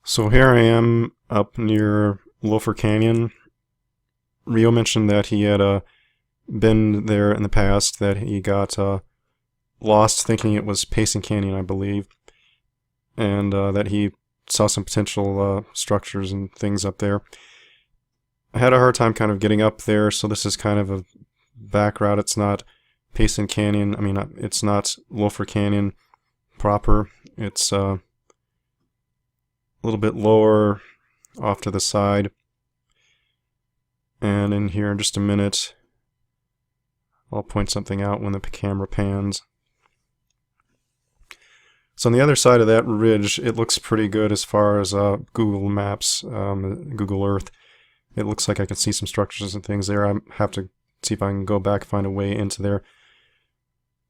So here I am up near Loafer Canyon. Reo mentioned that he had been there in the past, that he got lost thinking it was Payson Canyon, I believe, and that he saw some potential structures and things up there. I had a hard time kind of getting up there, so this is kind of a back route. It's not Payson Canyon. I mean, it's not Loafer Canyon proper. It's a little bit lower off to the side. And in here in just a minute, I'll point something out when the camera pans. So on the other side of that ridge, it looks pretty good as far as Google Maps, Google Earth. It looks like I can see some structures and things there. I have to see if I can go back and find a way into there.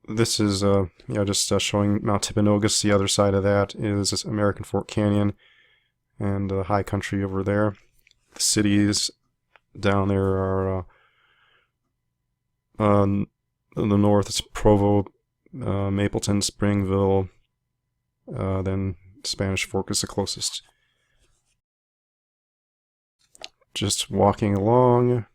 This is just showing Mount Timpanogos. The other side of that is this American Fork Canyon and high country over there. The cities down there are in the north. It's Provo, Mapleton, Springville. Then Spanish Fork is the closest. Just walking along.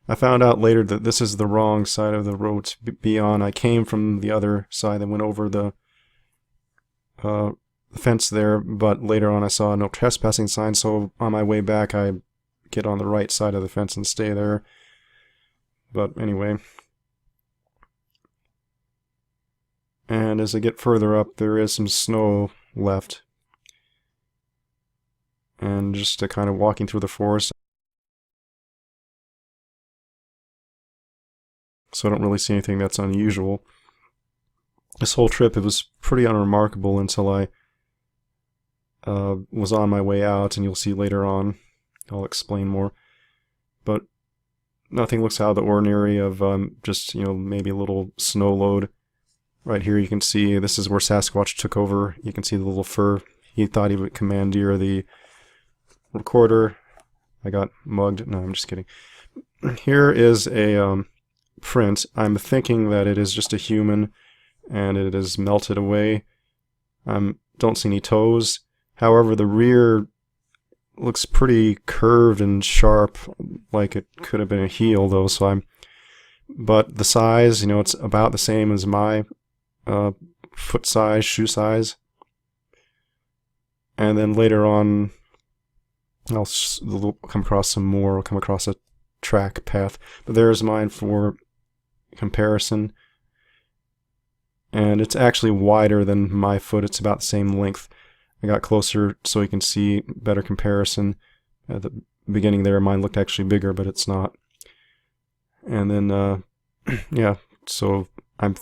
I found out later that this is the wrong side of the road to be on. I came from the other side and went over the fence there, but later on I saw no trespassing sign, so on my way back I get on the right side of the fence and stay there. But anyway. And as I get further up, there is some snow left. And just kind of walking through the forest. So I don't really see anything that's unusual. This whole trip, it was pretty unremarkable until I was on my way out, and you'll see later on. I'll explain more. But nothing looks out of the ordinary of just, maybe a little snow load. Right here you can see this is where Sasquatch took over. You can see the little fur. He thought he would commandeer the recorder. I got mugged. No, I'm just kidding. Here is a print. I'm thinking that it is just a human and it is melted away. Don't see any toes. However, the rear looks pretty curved and sharp, like it could have been a heel though. But the size, it's about the same as my foot size, shoe size. And then later on, I'll come across some more. I'll come across a track path. But there's mine for comparison. And it's actually wider than my foot. It's about the same length. I got closer so you can see better comparison. At the beginning there, mine looked actually bigger, but it's not. And then, yeah, so I'm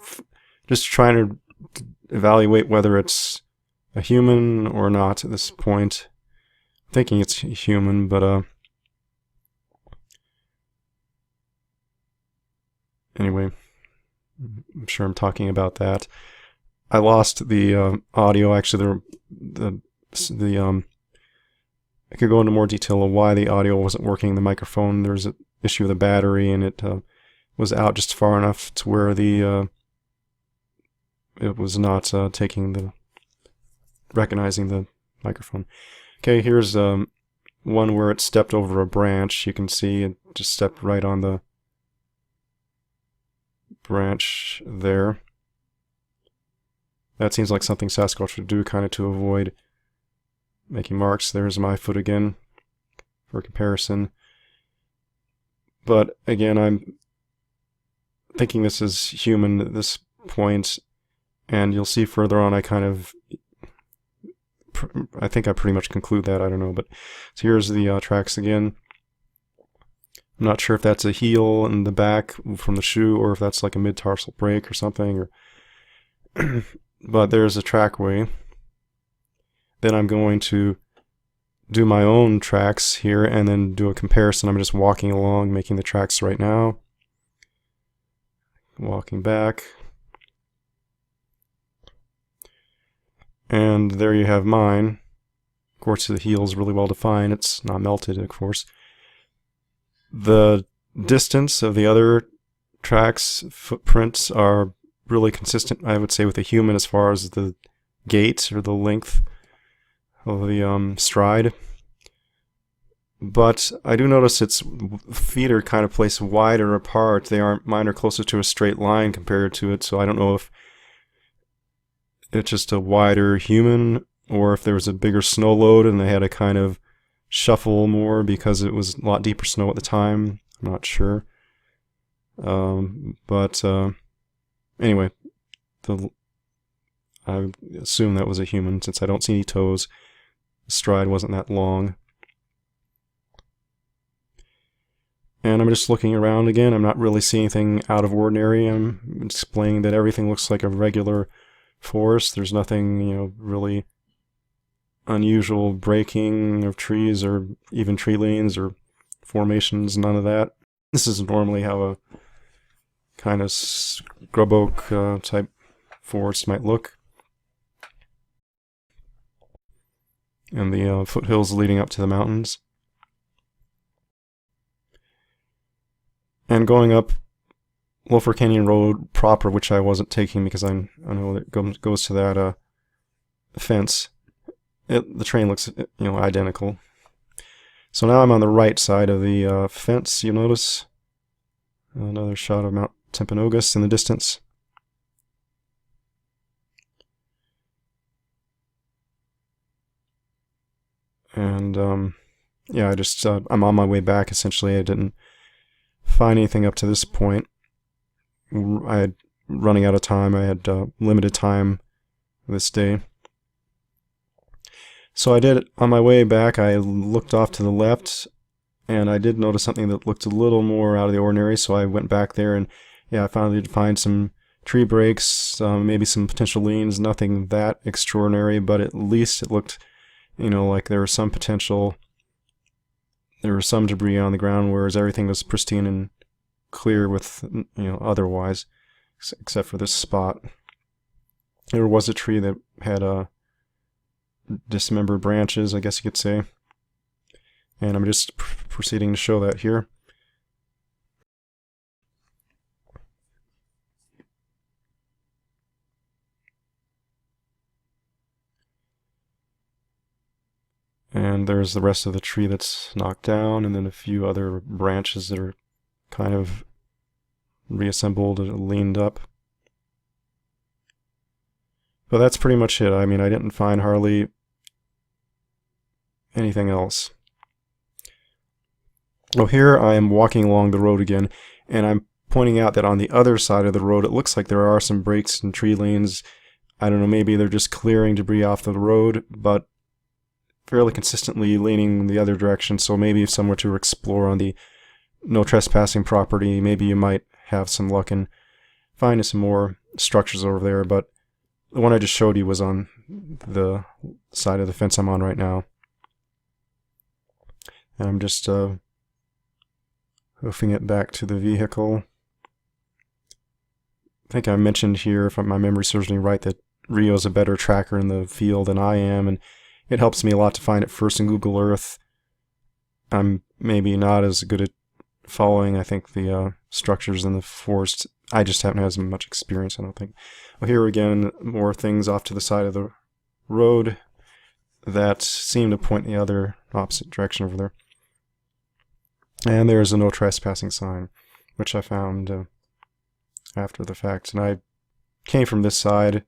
just trying to evaluate whether it's a human or not at this point. I'm thinking it's human, but anyway, I'm sure I'm talking about that. I lost the audio. Actually, I could go into more detail of why the audio wasn't working. The microphone, there was an issue with the battery, and it was out just far enough to where it was not recognizing the microphone. Okay, here's one where it stepped over a branch. You can see it just stepped right on the branch there. That seems like something Sasquatch would do, kind of to avoid making marks. There's my foot again for comparison. But again, I'm thinking this is human at this point, and you'll see further on I think I pretty much conclude that. I don't know. But so here's the tracks again. I'm not sure if that's a heel in the back from the shoe or if that's like a mid-tarsal break or something. But there's a trackway. Then I'm going to do my own tracks here and then do a comparison. I'm just walking along, making the tracks right now. Walking back. And there you have mine. Of course, the heel is really well defined. It's not melted, of course. The distance of the other tracks, footprints, are really consistent, I would say, with a human as far as the gait or the length. of the stride. But I do notice its feet are kind of placed wider apart. Mine are closer to a straight line compared to it, so I don't know if it's just a wider human or if there was a bigger snow load and they had to kind of shuffle more because it was a lot deeper snow at the time. I'm not sure. Anyway, I assume that was a human since I don't see any toes. The stride wasn't that long. And I'm just looking around again. I'm not really seeing anything out of ordinary. I'm explaining that everything looks like a regular forest. There's nothing, really unusual breaking of trees or even tree lanes or formations, none of that. This is normally how a kind of scrub oak type forest might look. And the foothills leading up to the mountains. And going up Loafer Canyon Road proper, which I wasn't taking because I know it goes to that fence. The train looks, identical. So now I'm on the right side of the fence. You notice another shot of Mount Timpanogos in the distance. And yeah, I'm on my way back. Essentially, I didn't find anything up to this point. I had running out of time. I had limited time this day. So I did, on my way back, I looked off to the left, and I did notice something that looked a little more out of the ordinary, so I went back there, and yeah, I finally did find some tree breaks, maybe some potential leans, nothing that extraordinary, but at least it looked, like there was some potential. There was some debris on the ground, whereas everything was pristine and clear with, otherwise, except for this spot. There was a tree that had dismembered branches, I guess you could say. And I'm just proceeding to show that here. And there's the rest of the tree that's knocked down, and then a few other branches that are kind of reassembled and leaned up. But that's pretty much it. I mean, I didn't find hardly anything else. Well, here I am walking along the road again, and I'm pointing out that on the other side of the road, it looks like there are some breaks and tree lanes. I don't know, maybe they're just clearing debris off the road, but fairly consistently leaning the other direction, so maybe if someone were to explore on the no trespassing property, maybe you might have some luck in finding some more structures over there, but the one I just showed you was on the side of the fence I'm on right now. And I'm just hoofing it back to the vehicle. I think I mentioned here, if my memory serves me right, that Reo's a better tracker in the field than I am, and it helps me a lot to find it first in Google Earth. I'm maybe not as good at following, I think, the structures in the forest. I just haven't had as much experience, I don't think. Well, here again, more things off to the side of the road that seem to point the other opposite direction over there. And there's a no trespassing sign, which I found after the fact. And I came from this side,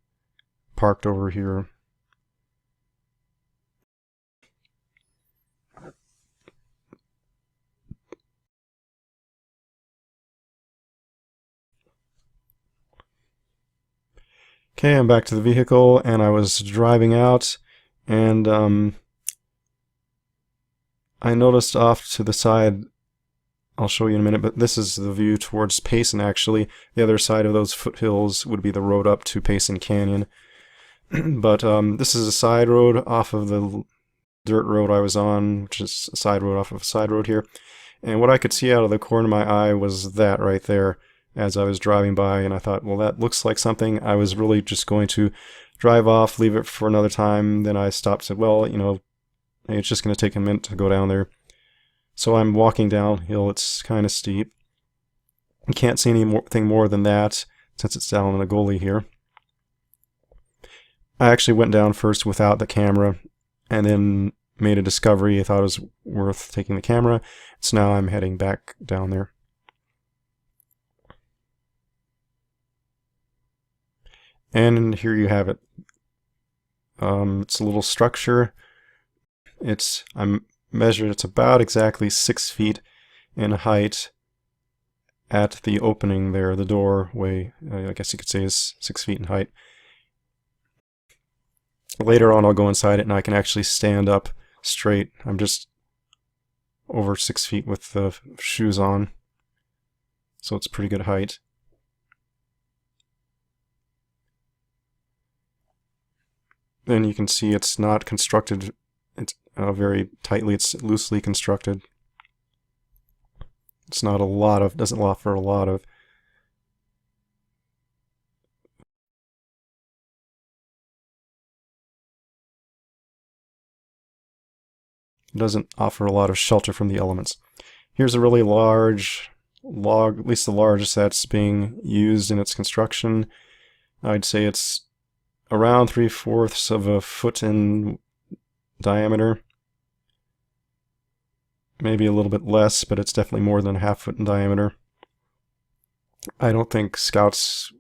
parked over here. Okay, I'm back to the vehicle, and I was driving out, and I noticed off to the side, I'll show you in a minute, but this is the view towards Payson, actually. The other side of those foothills would be the road up to Payson Canyon. But this is a side road off of the dirt road I was on, which is a side road off of a side road here. And what I could see out of the corner of my eye was that right there as I was driving by, and I thought, well, that looks like something. I was really just going to drive off, leave it for another time. Then I stopped and said, well, it's just going to take a minute to go down there. So I'm walking downhill. It's kind of steep. You can't see anything more than that since it's down in a gully here. I actually went down first without the camera, and then made a discovery. I thought it was worth taking the camera, so now I'm heading back down there. And here you have it. It's a little structure. I'm measured, it's about exactly 6 feet in height at the opening there, the doorway, I guess you could say is 6 feet in height. Later on I'll go inside it and I can actually stand up straight. I'm just over 6 feet with the shoes on, so it's pretty good height. Then you can see it's not constructed, it's very tightly, it's loosely constructed. It's not a lot of, doesn't offer a lot of shelter from the elements. Here's a really large log, at least the largest that's being used in its construction. I'd say it's around 3/4 of a foot in diameter. Maybe a little bit less, but it's definitely more than 1/2 foot in diameter. I don't think scouts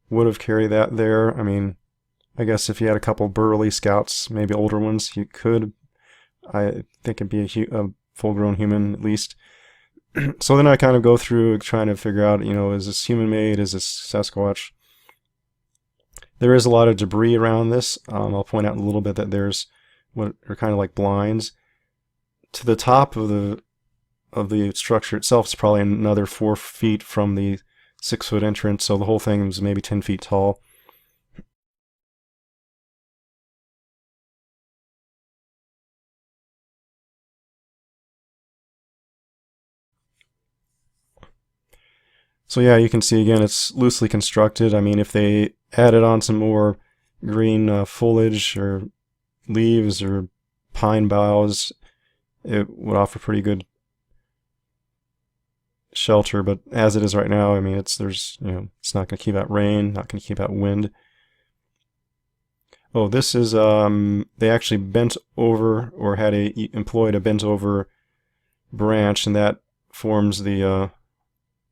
would have carried that there. I mean, I guess if you had a couple burly scouts, maybe older ones, you could. I think it'd be a full-grown human at least. So then I kind of go through trying to figure out, is this human-made? Is this Sasquatch? There is a lot of debris around this. I'll point out in a little bit that there's what are kind of like blinds. To the top of the structure itself is probably another 4 feet from the 6-foot entrance, so the whole thing is maybe 10 feet tall. So yeah, you can see again it's loosely constructed. I mean, if they added on some more green foliage or leaves or pine boughs, it would offer pretty good shelter. But as it is right now, I mean, it's not going to keep out rain, not going to keep out wind. Oh, this is they actually bent over or employed a bent over branch, and that forms the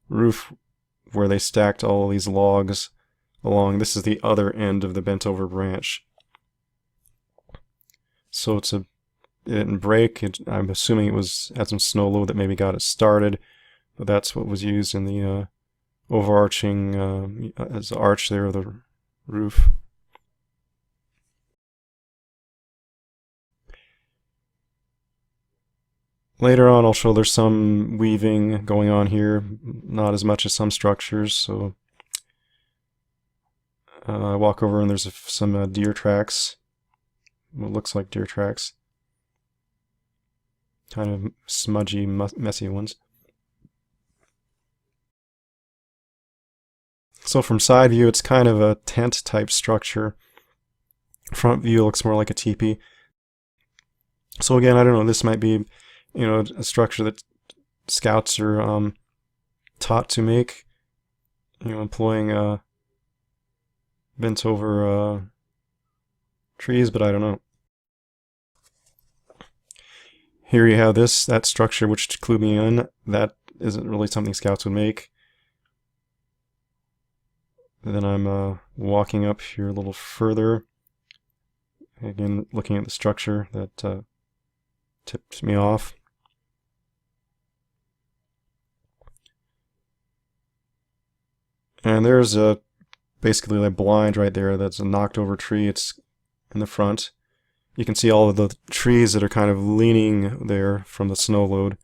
roof where they stacked all these logs along. This is the other end of the bent over branch. So it didn't break. I'm assuming it had some snow load that maybe got it started, but that's what was used in the overarching as the arch there of the roof. Later on I'll show there's some weaving going on here, not as much as some structures. So I walk over and there's some deer tracks, what looks like deer tracks, kind of smudgy, messy ones. So from side view it's kind of a tent type structure. Front view looks more like a teepee. So again, I don't know, this might be a structure that scouts are taught to make, employing bent over trees, but I don't know. Here you have that structure which clued me in. That isn't really something scouts would make. Then I'm walking up here a little further, again looking at the structure that tipped me off. And there's basically a blind right there that's a knocked over tree. It's in the front. You can see all of the trees that are kind of leaning there from the snow load.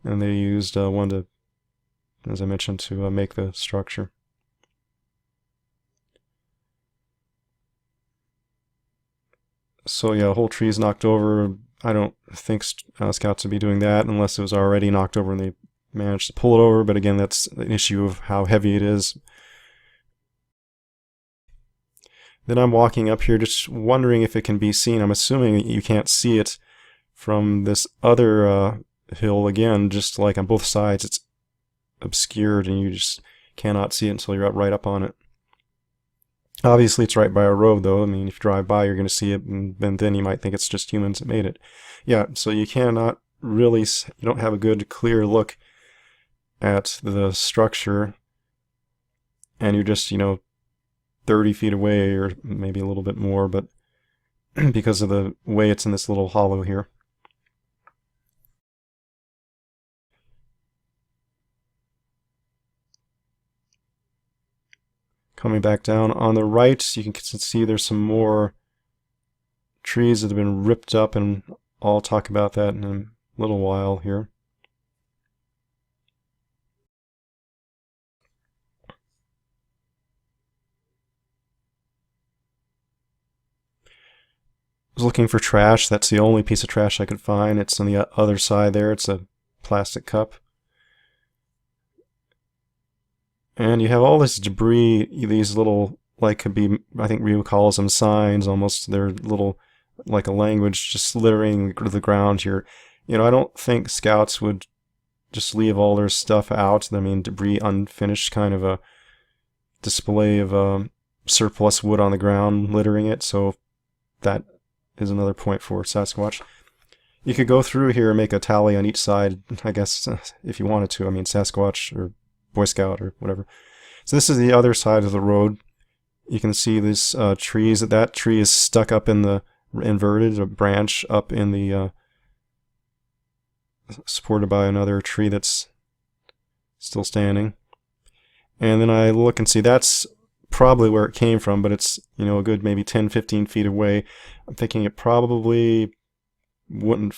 And they used one to, as I mentioned, to make the structure. So yeah, the whole tree's knocked over. I don't think scouts would be doing that unless it was already knocked over and they managed to pull it over, but again, that's an issue of how heavy it is. Then I'm walking up here just wondering if it can be seen. I'm assuming you can't see it from this other hill. Again, just like on both sides, it's obscured and you just cannot see it until you're right up on it. Obviously, it's right by a road, though. I mean, if you drive by, you're going to see it, and then you might think it's just humans that made it. Yeah, so you cannot really, you don't have a good, clear look at the structure, and you're just, 30 feet away, or maybe a little bit more, but because of the way it's in this little hollow here. Coming back down on the right, you can see there's some more trees that have been ripped up, and I'll talk about that in a little while here. I was looking for trash. That's the only piece of trash I could find. It's on the other side there. It's a plastic cup. And you have all this debris, these little, like, could be, I think Reo calls them signs, almost. They're little, like a language, just littering the ground here. I don't think scouts would just leave all their stuff out. I mean, debris unfinished, kind of a display of surplus wood on the ground, littering it. So that is another point for Sasquatch. You could go through here and make a tally on each side, I guess, if you wanted to. I mean, Sasquatch or Boy Scout or whatever. So this is the other side of the road. You can see these trees. That tree is stuck up in the inverted, a branch up in the supported by another tree that's still standing. And then I look and see that's probably where it came from, but it's, a good maybe 10-15 feet away. I'm thinking it probably wouldn't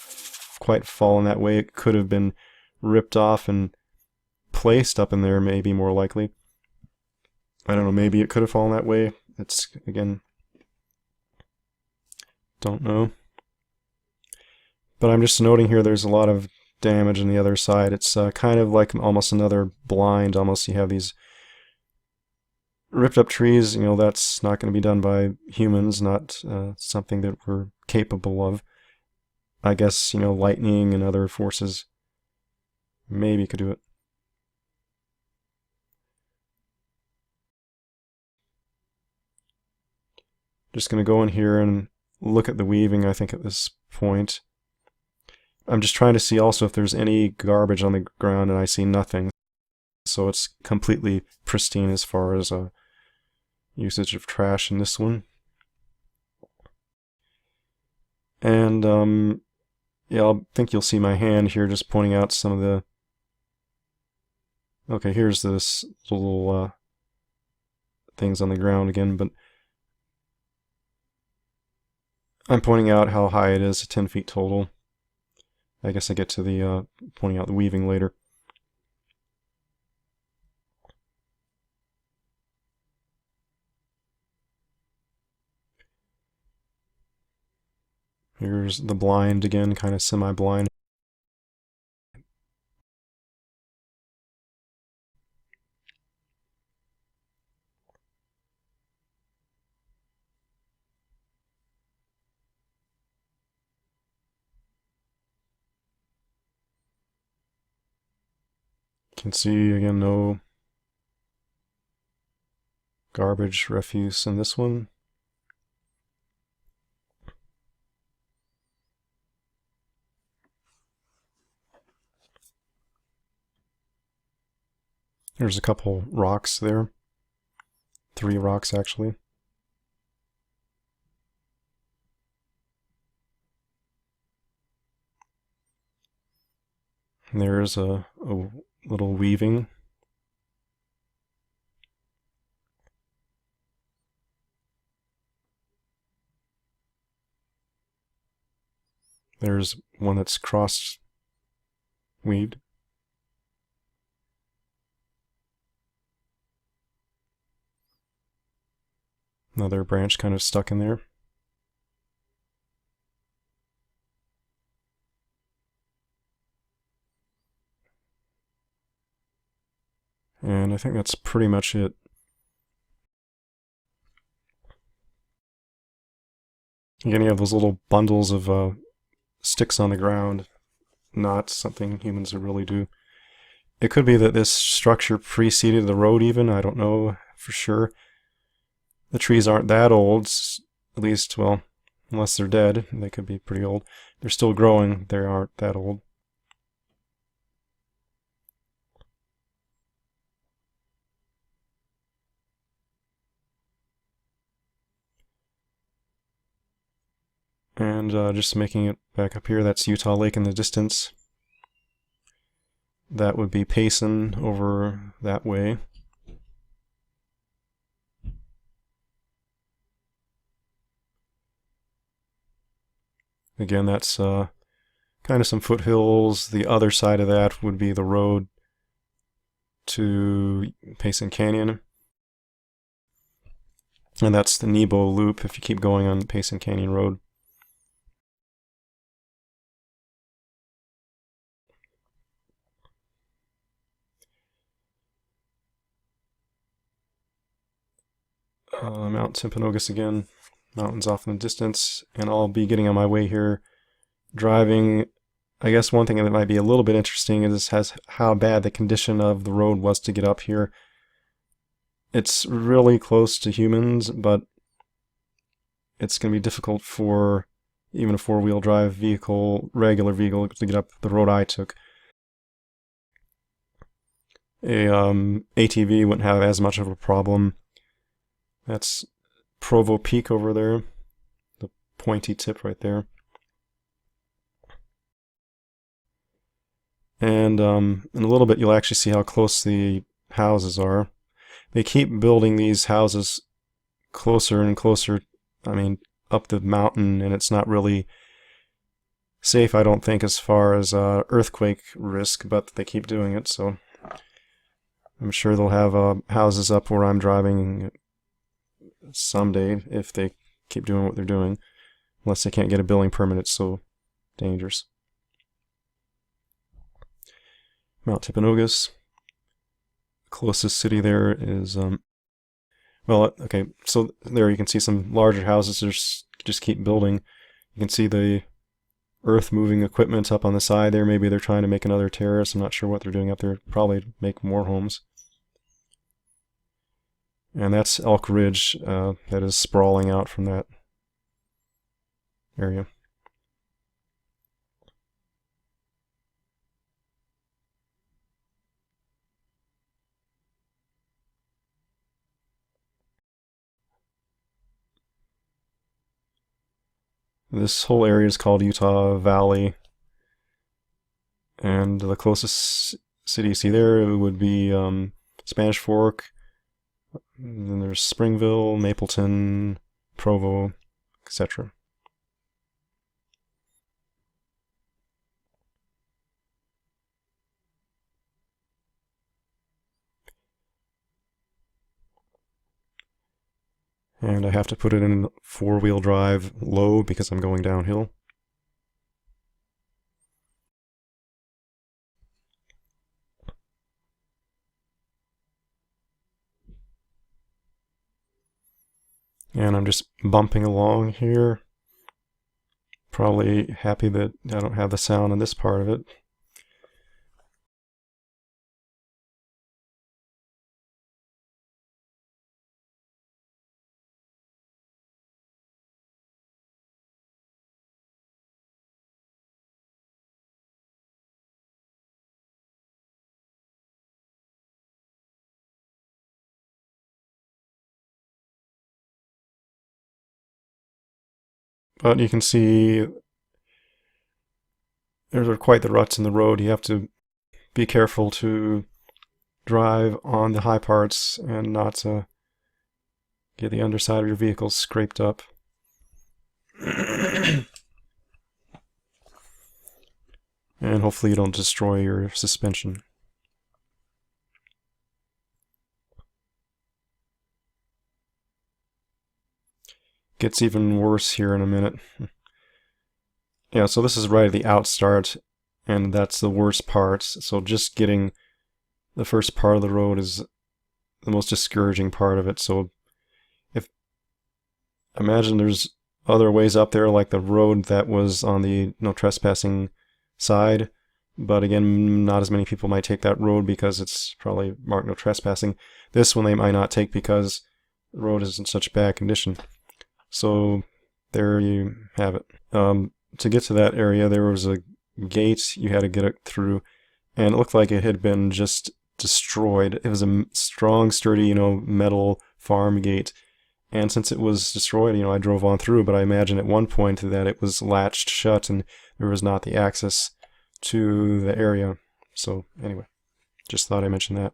quite fall in that way. It could have been ripped off and placed up in there, maybe more likely. I don't know, maybe it could have fallen that way. It's, again, don't know. But I'm just noting here there's a lot of damage on the other side. It's kind of like almost another blind. Almost you have these ripped up trees. That's not going to be done by humans, not something that we're capable of. I guess, lightning and other forces maybe could do it. Just going to go in here and look at the weaving, I think, at this point. I'm just trying to see also if there's any garbage on the ground, and I see nothing. So it's completely pristine as far as usage of trash in this one. And yeah, I think you'll see my hand here just pointing out some of the... Okay, here's this little things on the ground again, but I'm pointing out how high it is, 10 feet total. I guess I get to the pointing out the weaving later. Here's the blind again, kind of semi-blind. You can see again no garbage, refuse in this one. There's a couple rocks there. 3 rocks actually. And there's a little weaving. There's one that's crossed weed. Another branch kind of stuck in there. And I think that's pretty much it. Again, you have those little bundles of sticks on the ground. Not something humans would really do. It could be that this structure preceded the road even. I don't know for sure. The trees aren't that old, at least, well, unless they're dead. They could be pretty old. They're still growing. They aren't that old. And just making it back up here, that's Utah Lake in the distance. That would be Payson over that way. Again, that's kind of some foothills. The other side of that would be the road to Payson Canyon. And that's the Nebo Loop if you keep going on Payson Canyon Road. Mount Timpanogos again, mountains off in the distance, and I'll be getting on my way here, driving. I guess one thing that might be a little bit interesting is how bad the condition of the road was to get up here. It's really close to humans, but it's going to be difficult for even a four-wheel drive vehicle, regular vehicle, to get up the road I took. A ATV wouldn't have as much of a problem. That's Provo Peak over there, the pointy tip right there. And in a little bit you'll actually see how close the houses are. They keep building these houses closer and closer, I mean, up the mountain, and it's not really safe, I don't think, as far as earthquake risk, but they keep doing it, so I'm sure they'll have houses up where I'm driving someday if they keep doing what they're doing, unless they can't get a building permit. It's so dangerous. Mount Timpanogos, closest city there is well, okay, so there you can see some larger houses just keep building. You can see the earth moving equipment up on the side there. Maybe they're trying to make another terrace. I'm not sure what they're doing up there. Probably make more homes. And that's Elk Ridge that is sprawling out from that area. This whole area is called Utah Valley. And the closest city you see there would be Spanish Fork. Then there's Springville, Mapleton, Provo, etc. And I have to put it in four-wheel drive low because I'm going downhill. And I'm just bumping along here. Probably happy that I don't have the sound in this part of it. But you can see there's quite the ruts in the road. You have to be careful to drive on the high parts and not to get the underside of your vehicle scraped up. And hopefully you don't destroy your suspension. Gets even worse here in a minute. Yeah, so this is right at the outstart, and that's the worst part. So just getting the first part of the road is the most discouraging part of it. So imagine there's other ways up there, like the road that was on the no trespassing side, but again, not as many people might take that road because it's probably marked no trespassing. This one they might not take because the road is in such bad condition. So there you have it. To get to that area, there was a gate you had to get it through, and it looked like it had been just destroyed. It was a strong, sturdy, metal farm gate. And since it was destroyed, I drove on through, but I imagine at one point that it was latched shut and there was not the access to the area. So anyway, just thought I mentioned that.